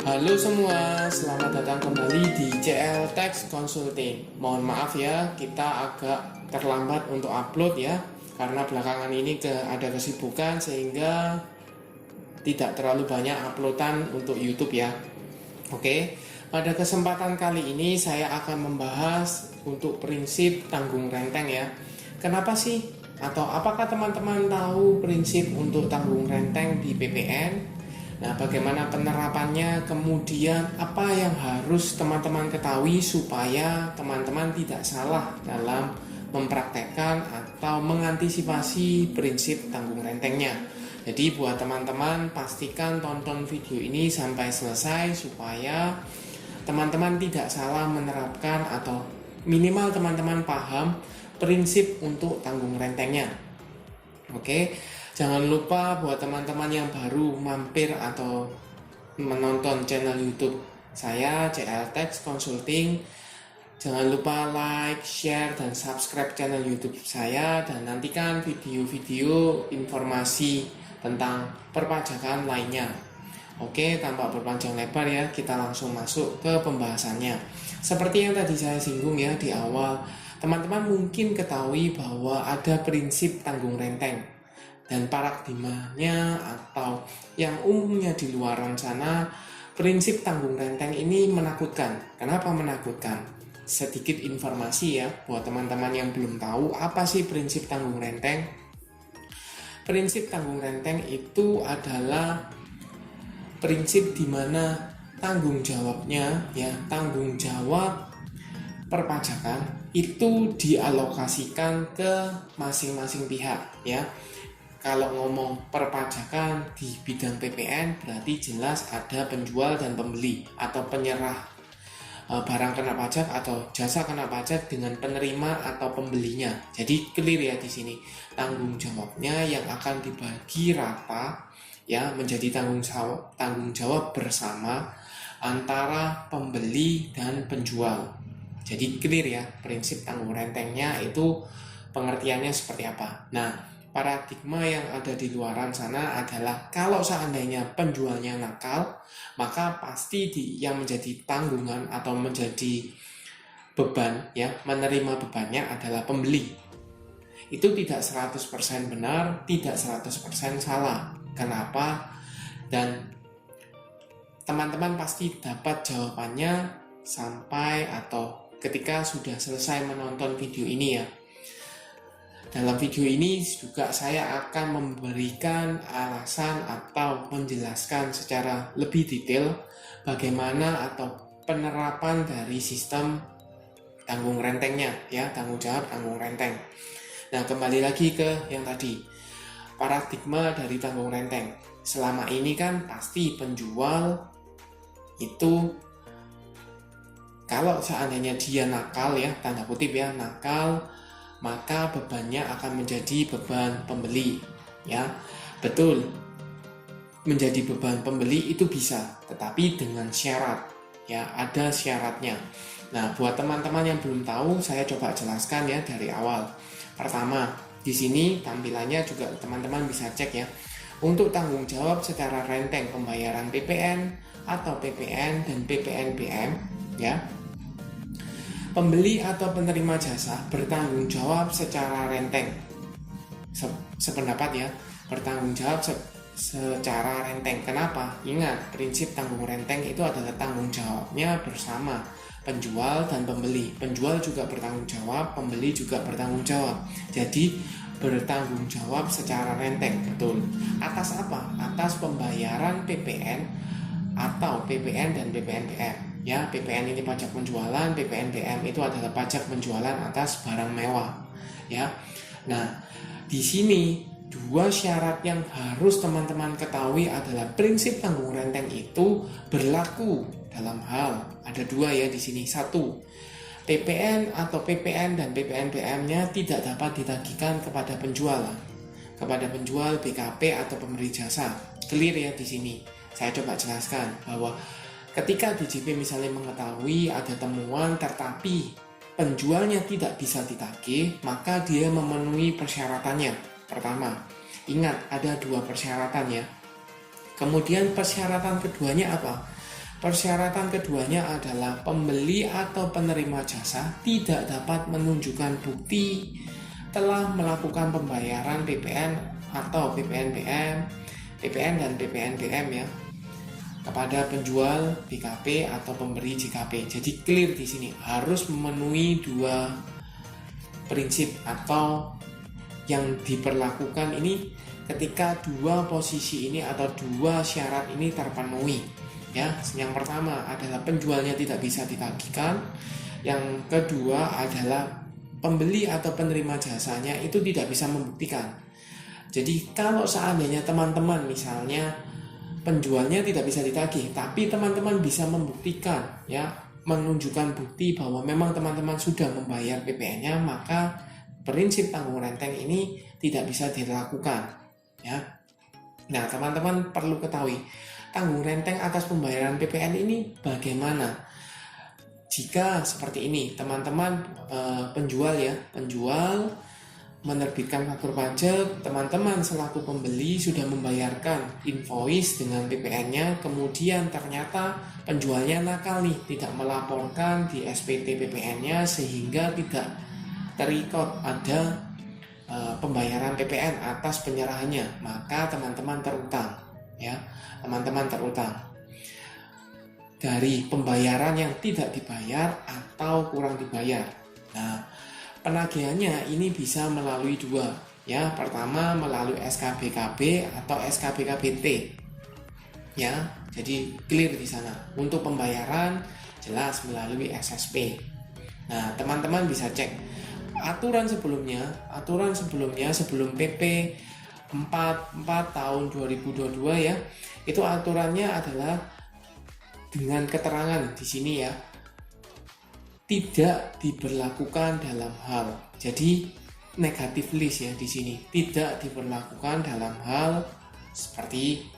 Halo semua, selamat datang kembali di CL Tax Consulting. Mohon maaf ya, kita agak terlambat untuk upload ya, karena belakangan ini ada kesibukan sehingga tidak terlalu banyak uploadan untuk YouTube ya. Oke, pada kesempatan kali ini saya akan membahas untuk prinsip tanggung renteng ya. Kenapa sih? Atau apakah teman-teman tahu prinsip untuk tanggung renteng di PPN? Nah, bagaimana penerapannya, kemudian apa yang harus teman-teman ketahui supaya teman-teman tidak salah dalam mempraktekkan atau mengantisipasi prinsip tanggung rentengnya. Jadi buat teman-teman pastikan tonton video ini sampai selesai supaya teman-teman tidak salah menerapkan atau minimal teman-teman paham prinsip untuk tanggung rentengnya. Oke. Jangan lupa buat teman-teman yang baru mampir atau menonton channel YouTube saya CL Tax Consulting, jangan lupa like, share, dan subscribe channel YouTube saya dan nantikan video-video informasi tentang perpajakan lainnya. Oke, tanpa berpanjang lebar ya, kita langsung masuk ke pembahasannya. Seperti yang tadi saya singgung ya di awal, teman-teman mungkin ketahui bahwa ada prinsip tanggung renteng. Dan paradigmanya atau yang umumnya di luaran sana, prinsip tanggung renteng ini menakutkan. Kenapa menakutkan? Sedikit informasi ya buat teman-teman yang belum tahu apa sih prinsip tanggung renteng. Prinsip tanggung renteng itu adalah prinsip di mana tanggung jawabnya ya, tanggung jawab perpajakan itu dialokasikan ke masing-masing pihak ya. Kalau ngomong perpajakan di bidang PPN berarti jelas ada penjual dan pembeli atau penyerah barang kena pajak atau jasa kena pajak dengan penerima atau pembelinya. Jadi clear ya di sini. Tanggung jawabnya yang akan dibagi rata ya menjadi tanggung jawab bersama antara pembeli dan penjual. Jadi clear ya prinsip tanggung rentengnya itu pengertiannya seperti apa. Nah, paradigma yang ada di luaran sana adalah kalau seandainya penjualnya nakal, maka pasti yang menjadi tanggungan atau menjadi beban ya, menerima bebannya adalah pembeli. Itu tidak 100% benar, tidak 100% salah. Kenapa? Dan teman-teman pasti dapat jawabannya sampai atau ketika sudah selesai menonton video ini ya. Dalam video ini juga saya akan memberikan alasan atau menjelaskan secara lebih detail bagaimana atau penerapan dari sistem tanggung rentengnya ya, tanggung jawab tanggung renteng. Nah, kembali lagi ke yang tadi, paradigma dari tanggung renteng. Selama ini kan pasti penjual itu kalau seandainya dia nakal ya, tanda kutip ya, nakal, maka bebannya akan menjadi beban pembeli ya. Betul, menjadi beban pembeli itu bisa, tetapi dengan syarat ya, ada syaratnya. Nah, buat teman-teman yang belum tahu, saya coba jelaskan ya dari awal. Pertama, di sini tampilannya juga teman-teman bisa cek ya. Untuk tanggung jawab secara renteng pembayaran PPN atau PPN dan PPNBM ya, pembeli atau penerima jasa bertanggung jawab secara renteng. Sependapat ya, bertanggung jawab secara renteng. Kenapa? Ingat, prinsip tanggung renteng itu adalah tanggung jawabnya bersama penjual dan pembeli. Penjual juga bertanggung jawab, pembeli juga bertanggung jawab. Jadi bertanggung jawab secara renteng, betul. Atas apa? Atas pembayaran PPN atau PPN dan PPNBM. Ya, PPN ini pajak penjualan, PPNBM itu adalah pajak penjualan atas barang mewah. Ya. Nah, di sini dua syarat yang harus teman-teman ketahui adalah prinsip tanggung renteng itu berlaku dalam hal ada dua ya di sini. Satu, PPN atau PPN dan PPNBM-nya tidak dapat ditagihkan kepada penjual, BKP atau pemberi jasa. Clear ya di sini. Saya coba jelaskan bahwa ketika DJP misalnya mengetahui ada temuan tetapi penjualnya tidak bisa ditagih, maka dia memenuhi persyaratannya. Pertama, ingat ada dua persyaratan ya. Kemudian persyaratan keduanya apa? Persyaratan keduanya adalah pembeli atau penerima jasa tidak dapat menunjukkan bukti telah melakukan pembayaran PPN atau PPNBM, PPN dan PPNBM ya kepada penjual BKP atau pemberi JKP. Jadi clear di sini harus memenuhi dua prinsip atau yang diperlakukan ini ketika dua posisi ini atau dua syarat ini terpenuhi. Ya, yang pertama adalah penjualnya tidak bisa ditagihkan, yang kedua adalah pembeli atau penerima jasanya itu tidak bisa membuktikan. Jadi kalau seandainya teman-teman misalnya penjualnya tidak bisa ditagih, tapi teman-teman bisa membuktikan ya, menunjukkan bukti bahwa memang teman-teman sudah membayar PPN-nya, maka prinsip tanggung renteng ini tidak bisa dilakukan ya. Nah, teman-teman perlu ketahui tanggung renteng atas pembayaran PPN ini bagaimana? Jika seperti ini, teman-teman penjual menerbitkan faktur pajak, teman-teman selaku pembeli sudah membayarkan invoice dengan PPN-nya, kemudian ternyata penjualnya nakal nih, tidak melaporkan di SPT PPN-nya sehingga tidak terikot ada pembayaran PPN atas penyerahannya, maka teman-teman terutang ya. Teman-teman terutang dari pembayaran yang tidak dibayar atau kurang dibayar. Nah, penagihannya ini bisa melalui dua ya. Pertama melalui SKBKB atau SKBKBT ya. Jadi clear di sana. Untuk pembayaran jelas melalui SSP. Nah, teman-teman bisa cek aturan sebelumnya sebelum PP 44 tahun 2022 ya. Itu aturannya adalah dengan keterangan di sini ya, tidak diberlakukan dalam hal. Jadi negatif list ya di sini, tidak diberlakukan dalam hal seperti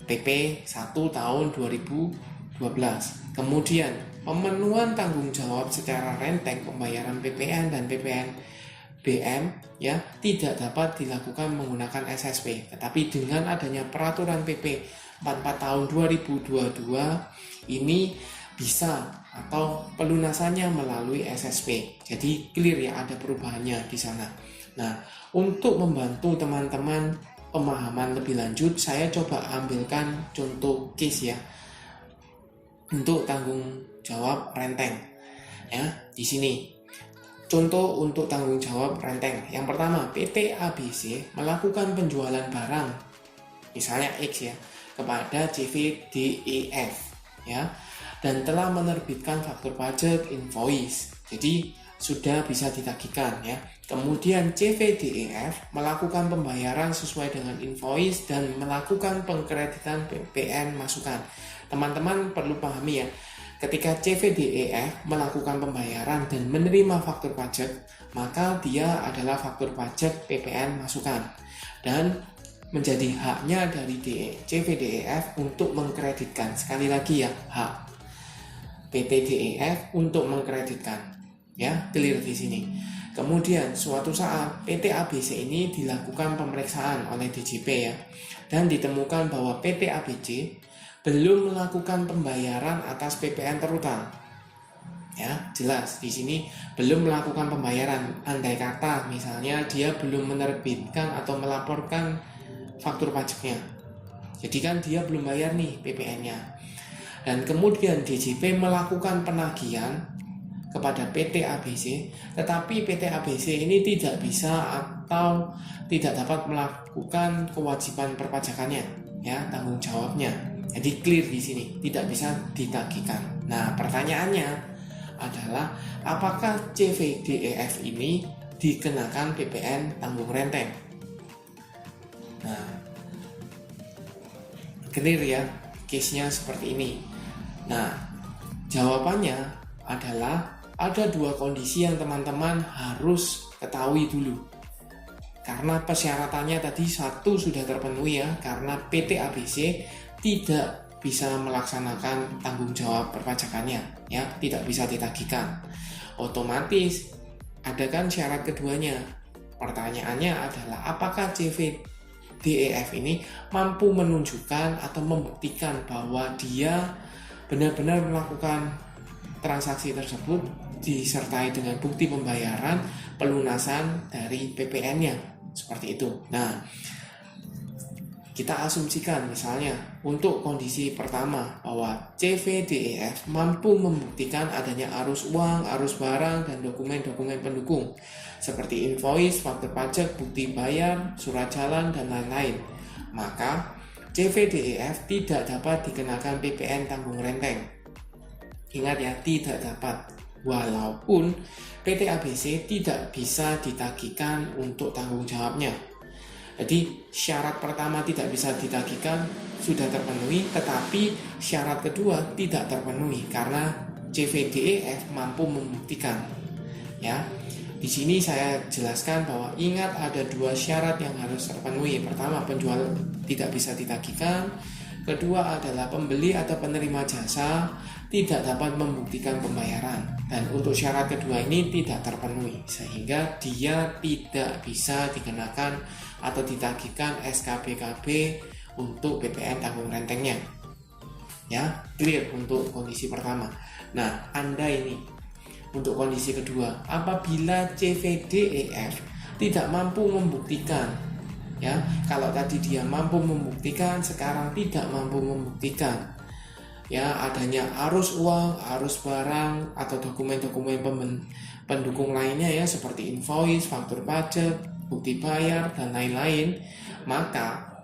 PP 1 tahun 2012. Kemudian pemenuhan tanggung jawab secara renteng pembayaran PPN dan PPN BM ya tidak dapat dilakukan menggunakan SSP, tetapi dengan adanya peraturan PP 44 tahun 2022 ini bisa atau pelunasannya melalui SSP. Jadi clear ya, ada perubahannya di sana. Nah, untuk membantu teman-teman pemahaman lebih lanjut, saya coba ambilkan contoh case ya untuk tanggung jawab renteng ya. Di sini contoh untuk tanggung jawab renteng. Yang pertama, PT ABC melakukan penjualan barang, misalnya X ya, kepada CVDEF ya, dan telah menerbitkan faktur pajak invoice. Jadi sudah bisa ditagihkan ya. Kemudian CVDEF melakukan pembayaran sesuai dengan invoice dan melakukan pengkreditan PPN masukan. Teman-teman perlu pahami ya, ketika CVDEF melakukan pembayaran dan menerima faktur pajak, maka dia adalah faktur pajak PPN masukan dan menjadi haknya dari CVDEF untuk mengkreditkan. Sekali lagi ya, hak PT DEF untuk mengkreditkan. Ya, clear di sini. Kemudian suatu saat PT ABC ini dilakukan pemeriksaan oleh DJP ya, dan ditemukan bahwa PT ABC belum melakukan pembayaran atas PPN terutang. Ya, jelas di sini belum melakukan pembayaran. Andai kata misalnya dia belum menerbitkan atau melaporkan faktur pajaknya. Jadi kan dia belum bayar nih PPN-nya. Dan kemudian DJP melakukan penagihan kepada PT ABC, tetapi PT ABC ini tidak bisa atau tidak dapat melakukan kewajiban perpajakannya, ya, tanggung jawabnya. Jadi clear di sini, tidak bisa ditagihkan. Nah, pertanyaannya adalah apakah CVDEF ini dikenakan PPN tanggung renteng? Nah, clear ya, case-nya seperti ini. Nah, jawabannya adalah ada dua kondisi yang teman-teman harus ketahui dulu. Karena persyaratannya tadi satu sudah terpenuhi ya, karena PT ABC tidak bisa melaksanakan tanggung jawab perpajakannya, ya, tidak bisa ditagihkan. Otomatis ada kan syarat keduanya. Pertanyaannya adalah apakah CVDEF ini mampu menunjukkan atau membuktikan bahwa dia benar-benar melakukan transaksi tersebut disertai dengan bukti pembayaran pelunasan dari PPN-nya, seperti itu. Nah, kita asumsikan misalnya untuk kondisi pertama bahwa CVDEF mampu membuktikan adanya arus uang, arus barang, dan dokumen-dokumen pendukung seperti invoice, faktur pajak, bukti bayar, surat jalan, dan lain-lain. Maka CVDEF tidak dapat dikenakan PPN tanggung renteng. Ingat ya, tidak dapat. Walaupun PT ABC tidak bisa ditagihkan untuk tanggung jawabnya. Jadi syarat pertama tidak bisa ditagihkan sudah terpenuhi, tetapi syarat kedua tidak terpenuhi karena CVDEF mampu membuktikan. Ya, di sini saya jelaskan bahwa ingat ada dua syarat yang harus terpenuhi. Pertama, penjual tidak bisa ditagihkan. Kedua adalah pembeli atau penerima jasa tidak dapat membuktikan pembayaran. Dan untuk syarat kedua ini tidak terpenuhi, sehingga dia tidak bisa dikenakan atau ditagihkan SKBKB untuk PPN tanggung rentengnya. Ya, clear untuk kondisi pertama. Nah, Anda ini untuk kondisi kedua, apabila CVDEF tidak mampu membuktikan, ya, kalau tadi dia mampu membuktikan, sekarang tidak mampu membuktikan, ya, adanya arus uang, arus barang, atau dokumen-dokumen pendukung lainnya ya, seperti invoice, faktur pajak, bukti bayar, dan lain-lain, maka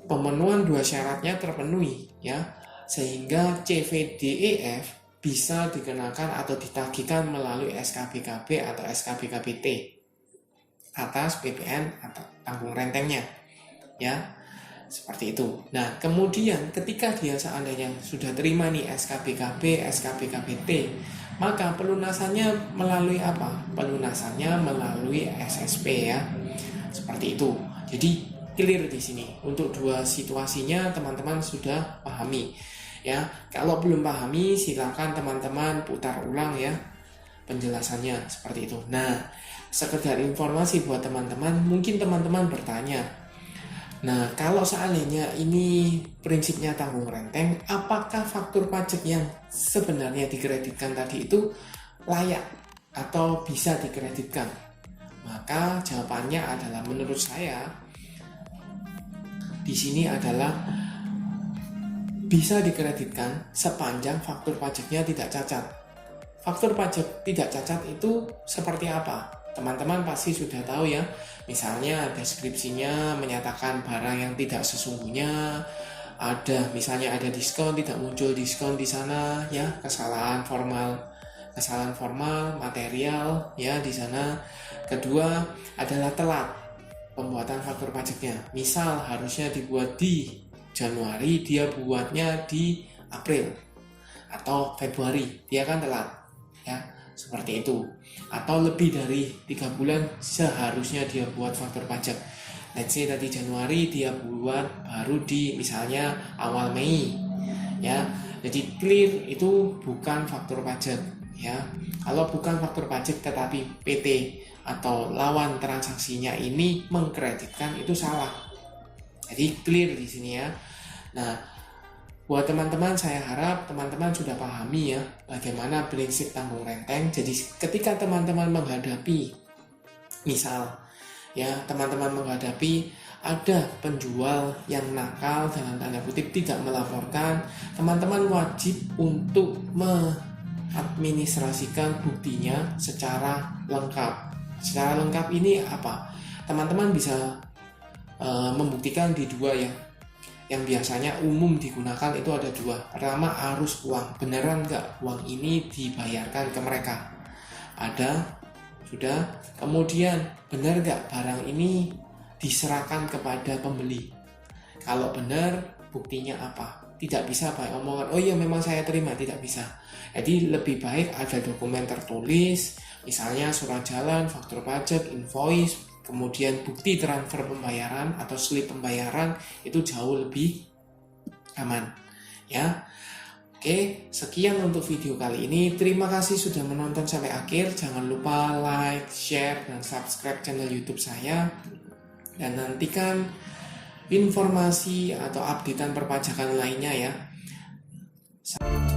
pemenuhan dua syaratnya terpenuhi, ya, sehingga CVDEF bisa dikenakan atau ditagihkan melalui SKBKB atau SKBKBT atas PPN atau tanggung rentengnya, ya, seperti itu. Nah, kemudian ketika dia seandainya sudah terima nih SKBKB, SKBKBT, maka pelunasannya melalui apa? Pelunasannya melalui SSP, ya, seperti itu. Jadi clear di sini. Untuk dua situasinya teman-teman sudah pahami. Ya, kalau belum pahami silakan teman-teman putar ulang ya penjelasannya seperti itu. Nah, sekedar informasi buat teman-teman, mungkin teman-teman bertanya, nah kalau seandainya ini prinsipnya tanggung renteng, apakah faktur pajak yang sebenarnya dikreditkan tadi itu layak atau bisa dikreditkan? Maka jawabannya adalah menurut saya di sini adalah bisa dikreditkan sepanjang faktur pajaknya tidak cacat. Faktur pajak tidak cacat itu seperti apa? Teman-teman pasti sudah tahu ya. Misalnya deskripsinya menyatakan barang yang tidak sesungguhnya, ada misalnya ada diskon, tidak muncul diskon di sana ya, kesalahan formal material ya di sana. Kedua adalah telat pembuatan faktur pajaknya. Misal harusnya dibuat di Januari, dia buatnya di April atau Februari, dia kan telat ya, seperti itu. Atau lebih dari 3 bulan seharusnya dia buat faktur pajak. Let's say tadi Januari dia buat baru di misalnya awal Mei ya. Jadi clear itu bukan faktur pajak ya. Kalau bukan faktur pajak tetapi PT atau lawan transaksinya ini mengkreditkan, itu salah. Jadi clear di sini ya. Nah, buat teman-teman saya harap teman-teman sudah pahami ya bagaimana prinsip tanggung renteng. Jadi ketika teman-teman menghadapi, misal ya teman-teman menghadapi ada penjual yang nakal dalam tanda kutip tidak melaporkan, teman-teman wajib untuk mengadministrasikan buktinya secara lengkap. Secara lengkap ini apa? Teman-teman bisa membuktikan di dua ya, yang biasanya umum digunakan itu ada dua. Pertama, arus uang, beneran nggak uang ini dibayarkan ke mereka? Ada, sudah. Kemudian benar nggak barang ini diserahkan kepada pembeli? Kalau benar, buktinya apa? Tidak bisa pakai omongan, oh iya memang saya terima, tidak bisa. Jadi lebih baik ada dokumen tertulis, misalnya surat jalan, faktur pajak, invoice, kemudian bukti transfer pembayaran atau slip pembayaran, itu jauh lebih aman ya. Oke, sekian untuk video kali ini. Terima kasih sudah menonton sampai akhir. Jangan lupa like, share, dan subscribe channel YouTube saya, dan nantikan informasi atau updatean perpajakan lainnya ya. Sampai